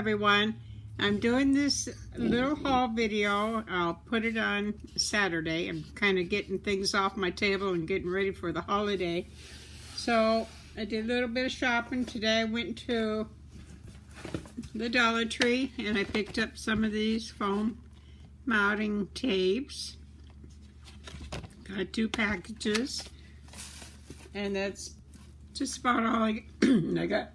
everyone. I'm doing this little haul video. I'll put it on Saturday. I'm kind of getting things off my table and getting ready for the holiday. So I did a little bit of shopping today. I went to the Dollar Tree and I picked up some of these foam mounting tapes. Got 2 packages, and that's just about all I got.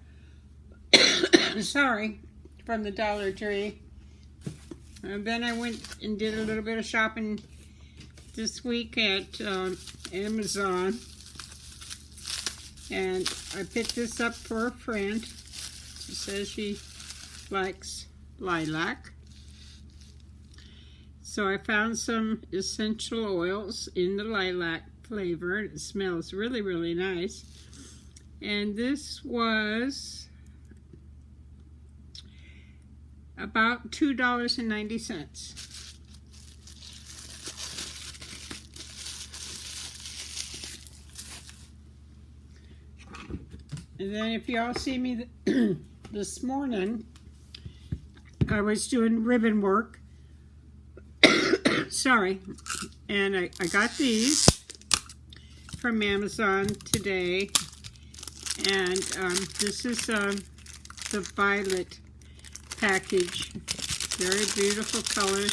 Sorry, from the Dollar Tree. And then I went and did a little bit of shopping this week at Amazon, and I picked this up for a friend. She says she likes lilac. So I found some essential oils in the lilac flavor. It smells really, really nice. And this was about $2.90. And then if y'all see me this morning, I was doing ribbon work. Sorry, and I got these from Amazon today, and this is the violet package. Very beautiful colors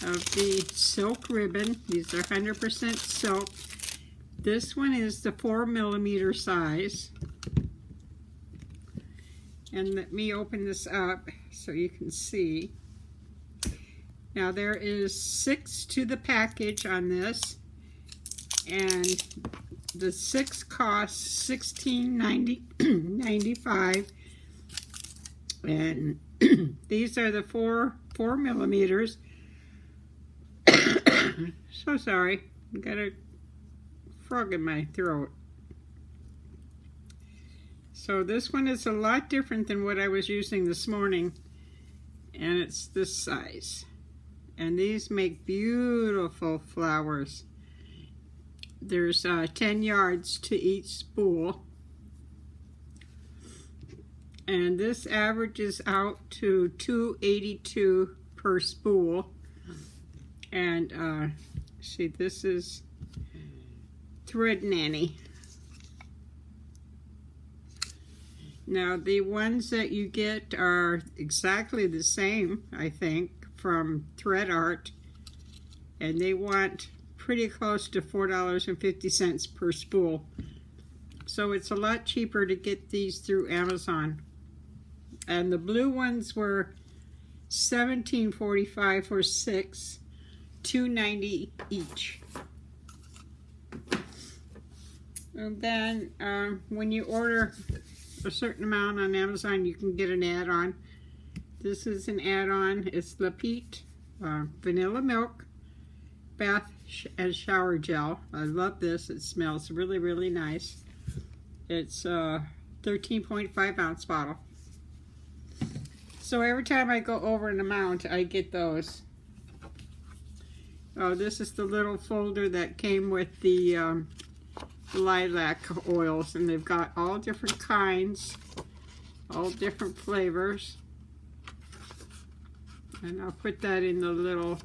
of the silk ribbon. These are 100% silk. This one is the 4mm size, and let me open this up so you can see. Now there is 6 to the package on this, and the 6 costs $16.95, and these are the 4mm. So sorry, I got a frog in my throat. So this one is a lot different than what I was using this morning, and it's this size. And these make beautiful flowers. There's 10 yards to each spool. And this averages out to $2.82 per spool. And see, this is Thread Nanny. Now the ones that you get are exactly the same, I think, from Thread Art, and they want pretty close to $4.50 per spool. So it's a lot cheaper to get these through Amazon. And the blue ones were $17.45 for 6, $2.90 each. And then when you order a certain amount on Amazon, you can get an add-on. This is an add-on. It's La Pete Vanilla Milk Bath and Shower Gel. I love this. It smells really, really nice. It's a 13.5 ounce bottle. So every time I go over an amount, I get those. Oh, this is the little folder that came with the lilac oils, and they've got all different kinds, all different flavors. And I'll put that in the little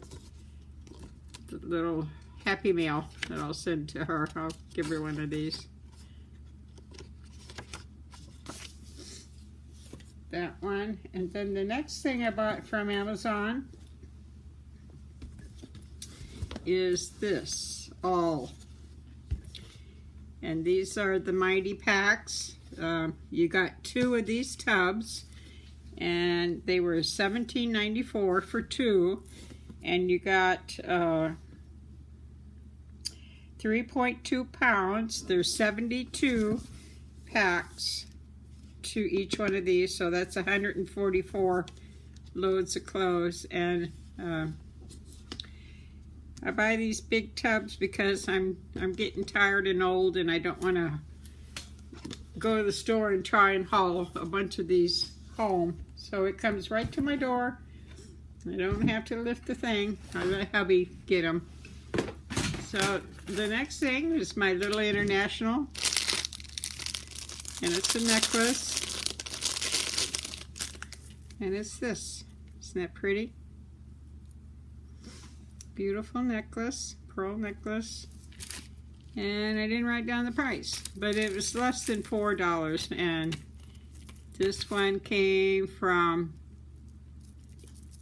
Happy Mail that I'll send to her. I'll give her one of these. That one. And then the next thing I bought from Amazon is this, all. And these are the Mighty Packs. You got 2 of these tubs, and they were $17.94 for 2, and you got 3.2 pounds. There's 72 packs to each one of these, so that's 144 loads of clothes. And I buy these big tubs because I'm getting tired and old, and I don't want to go to the store and try and haul a bunch of these home. So it comes right to my door. I don't have to lift the thing. I let hubby get them. So the next thing is my little international, and it's a necklace. And it's this. Isn't that pretty? Beautiful necklace, pearl necklace. And I didn't write down the price, but it was less than $4. And this one came from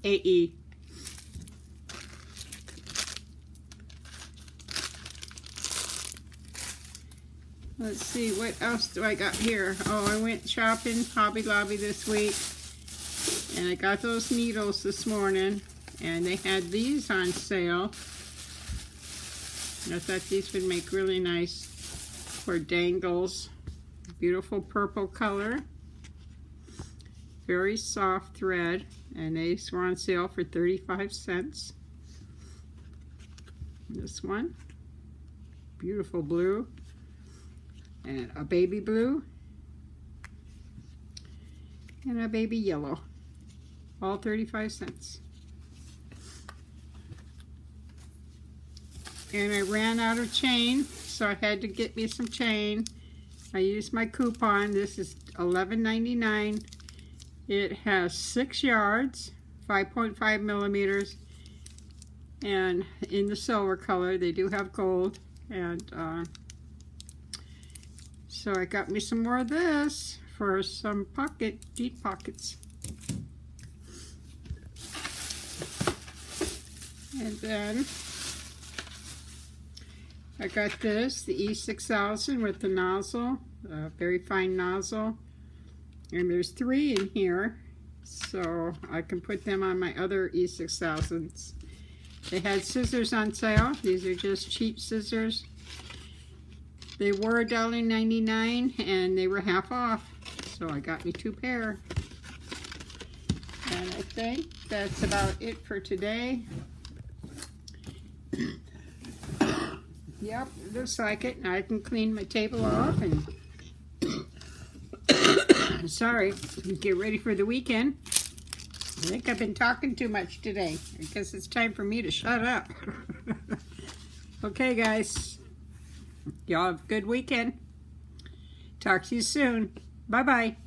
AE. Let's see, what else do I got here? Oh, I went shopping, Hobby Lobby this week, and I got those needles this morning, and they had these on sale. I thought these would make really nice for dangles. Beautiful purple color. Very soft thread, and these were on sale for 35 cents. This one, beautiful blue. And a baby blue, and a baby yellow, all 35 cents. And I ran out of chain, so I had to get me some chain. I used my coupon. This is $11.99. It has 6 yards, 5.5 millimeters, and in the silver color. They do have gold, and so I got me some more of this for some deep pockets. And then I got this, the E6000 with the nozzle, a very fine nozzle. And there's 3 in here, so I can put them on my other E6000s. They had scissors on sale. These are just cheap scissors. They were $1.99 and they were half off, so I got me 2 pair. And I think that's about it for today. Yep, looks like it. Now I can clean my table off and sorry, get ready for the weekend. I think I've been talking too much today. I guess it's time for me to shut up. Okay, guys. Y'all have a good weekend. Talk to you soon. Bye-bye.